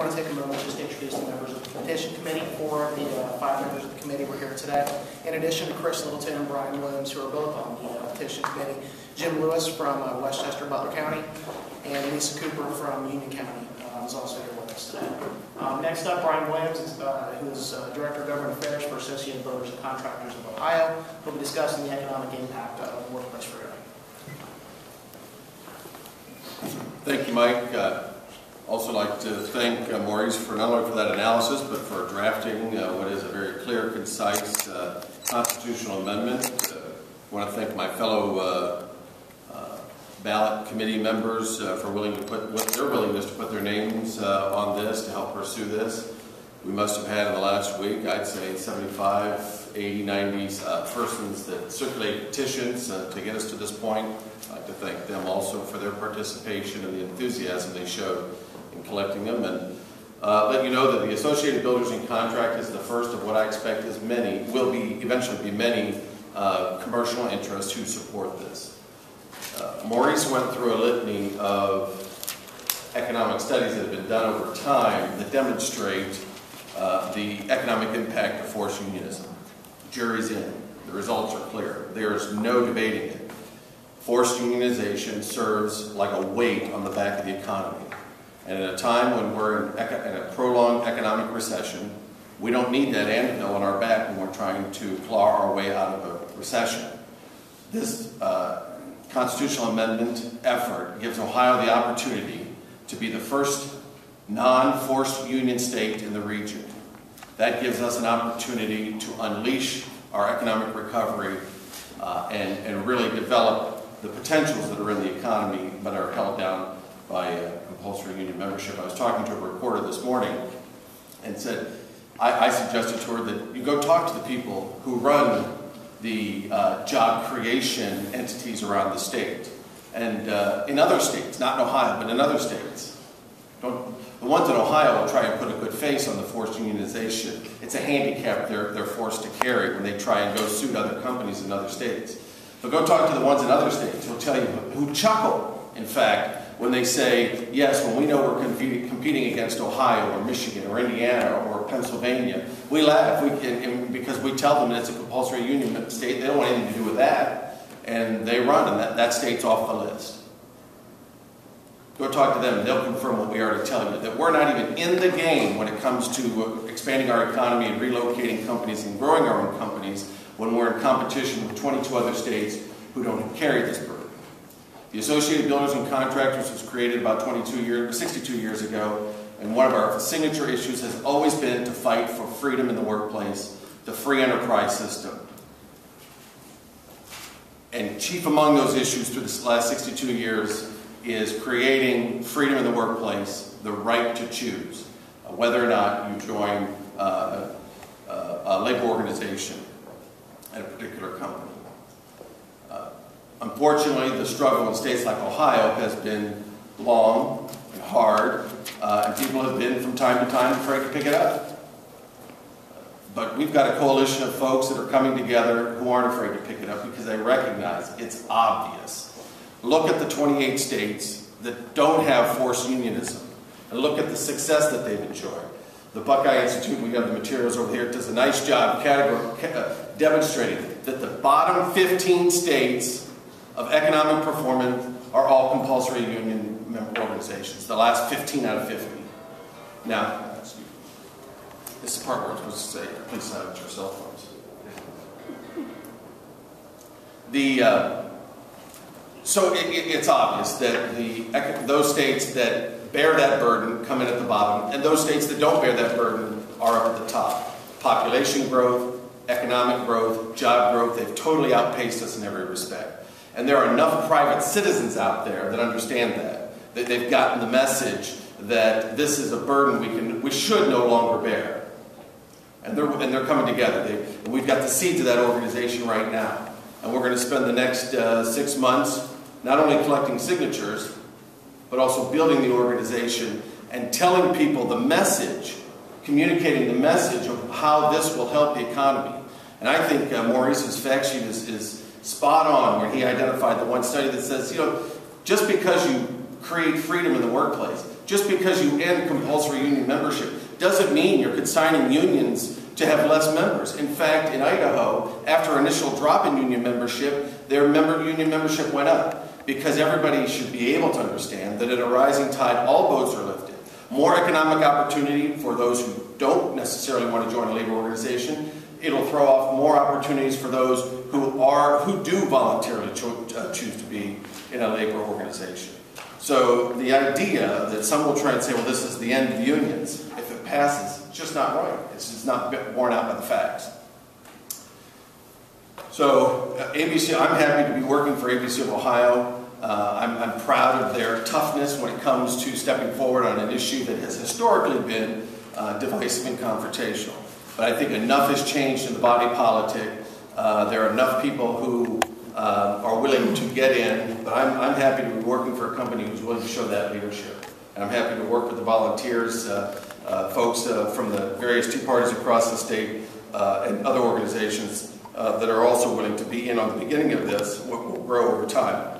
want to take a moment just to introduce the members of the petition committee. For the 5 members of the committee were here today. In addition to Chris Littleton and Bryan Williams, who are both on the petition committee, Jim Lewis from Westchester, Butler County, and Lisa Cooper from Union County is also here with us today. Next up, Bryan Williams, who is Director of Government Affairs for Associated Builders and Contractors of Ohio, who will be discussing the economic impact of workplace freedom. Thank you, Mike. Also like to thank Maurice for not only for that analysis, but for drafting what is a very clear, concise constitutional amendment. I want to thank my fellow ballot committee members for their willingness to put their names on this to help pursue this. We must have had in the last week, I'd say 75, 80, 90 persons that circulate petitions to get us to this point. I'd like to thank them also for their participation and the enthusiasm they showed in collecting them, and let you know that the Associated Builders and Contractors is the first of what I expect is many, eventually be many commercial interests who support this. Maurice went through a litany of economic studies that have been done over time that demonstrate the economic impact of forced unionism. The jury's in. The results are clear. There is no debating it. Forced unionization serves like a weight on the back of the economy. And at a time when we're in a prolonged economic recession, we don't need that antidote on our back when we're trying to claw our way out of a recession. This constitutional amendment effort gives Ohio the opportunity to be the first non-forced union state in the region. That gives us an opportunity to unleash our economic recovery and really develop the potentials that are in the economy but are held down by compulsory union membership. I was talking to a reporter this morning and said, I suggested to her that you go talk to the people who run the job creation entities around the state. And in other states, not in Ohio, but in other states. The ones in Ohio will try and put a good face on the forced unionization. It's a handicap they're forced to carry when they try and go suit other companies in other states. But go talk to the ones in other states who'll tell you, who chuckle, in fact, when they say, yes, when we know we're competing against Ohio or Michigan or Indiana or Pennsylvania, we laugh because we tell them that it's a compulsory union state. They don't want anything to do with that, and they run, and that state's off the list. Go talk to them, and they'll confirm what we already tell you, that we're not even in the game when it comes to expanding our economy and relocating companies and growing our own companies when we're in competition with 22 other states who don't carry this burden. The Associated Builders and Contractors was created about 62 years ago, and one of our signature issues has always been to fight for freedom in the workplace, the free enterprise system. And chief among those issues through the last 62 years is creating freedom in the workplace, the right to choose whether or not you join a labor organization at a particular company. Unfortunately, the struggle in states like Ohio has been long and hard, and people have been, from time to time, afraid to pick it up. But we've got a coalition of folks that are coming together who aren't afraid to pick it up because they recognize it's obvious. Look at the 28 states that don't have forced unionism, and look at the success that they've enjoyed. The Buckeye Institute, we have the materials over here, does a nice job demonstrating that the bottom 15 states of economic performance are all compulsory union member organizations, the last 15 out of 50. Now, this is the part where I'm supposed to say, please silence your cell phones. So it's obvious that those states that bear that burden come in at the bottom, and those states that don't bear that burden are up at the top. Population growth, economic growth, job growth, they've totally outpaced us in every respect. And there are enough private citizens out there that understand that they've gotten the message that this is a burden we should no longer bear. And they're coming together. We've got the seeds of that organization right now. And we're going to spend the next 6 months not only collecting signatures, but also building the organization and telling people the message, communicating the message of how this will help the economy. And I think Maurice's fact sheet is spot on when he identified the one study that says, you know, just because you create freedom in the workplace, Just because you end compulsory union membership doesn't mean you're consigning unions to have less members. In fact, in Idaho, after initial drop in union membership, their union membership went up, because everybody should be able to understand that at a rising tide, all boats are lifted. More economic opportunity for those who don't necessarily want to join a labor organization. It'll throw off more opportunities for those who do voluntarily choose to be in a labor organization. So the idea that some will try and say, well, this is the end of unions, if it passes, it's just not right. It's just not borne out by the facts. So ABC, I'm happy to be working for ABC of Ohio. I'm proud of their toughness when it comes to stepping forward on an issue that has historically been divisive and confrontational. But I think enough has changed in the body politic. There are enough people who are willing to get in, but I'm happy to be working for a company who's willing to show that leadership. And I'm happy to work with the volunteers, folks from the various Tea Parties across the state, and other organizations that are also willing to be in on the beginning of this, what will grow over time.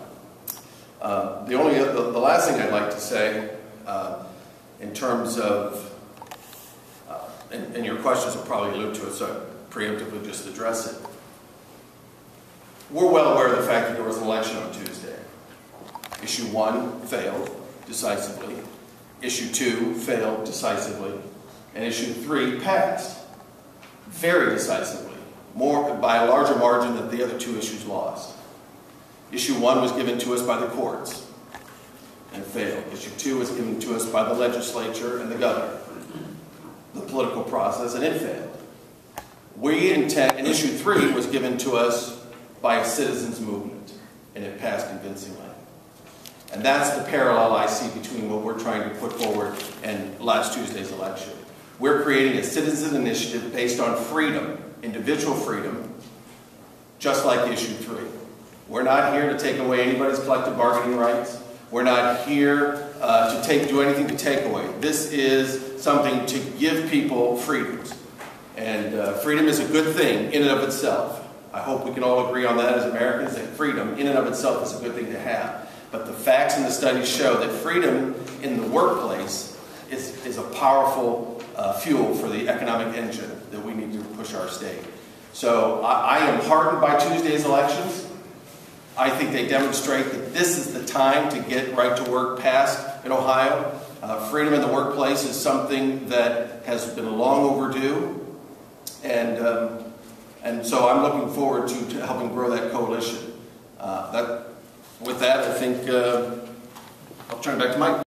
The last thing I'd like to say, in terms of, and your questions will probably allude to it, so I preemptively just address it. We're well aware of the fact that there was an election on Tuesday. Issue 1 failed decisively. Issue 2 failed decisively. And issue 3 passed very decisively, by a larger margin than the other 2 issues lost. Issue 1 was given to us by the courts and failed. Issue 2 was given to us by the legislature and the governor, the political process, and it failed. And issue 3 was given to us by a citizens' movement, and it passed convincingly. And that's the parallel I see between what we're trying to put forward and last Tuesday's election. We're creating a citizen initiative based on freedom, individual freedom, just like issue 3. We're not here to take away anybody's collective bargaining rights. We're not here to do anything to take away. This is something to give people freedoms. And freedom is a good thing in and of itself. I hope we can all agree on that as Americans, that freedom in and of itself is a good thing to have. But the facts and the studies show that freedom in the workplace is a powerful fuel for the economic engine that we need to push our state. So I am heartened by Tuesday's elections. I think they demonstrate that this is the time to get right to work passed in Ohio. Freedom in the workplace is something that has been long overdue. And so I'm looking forward to helping grow that coalition. With that, I think I'll turn it back to Mike.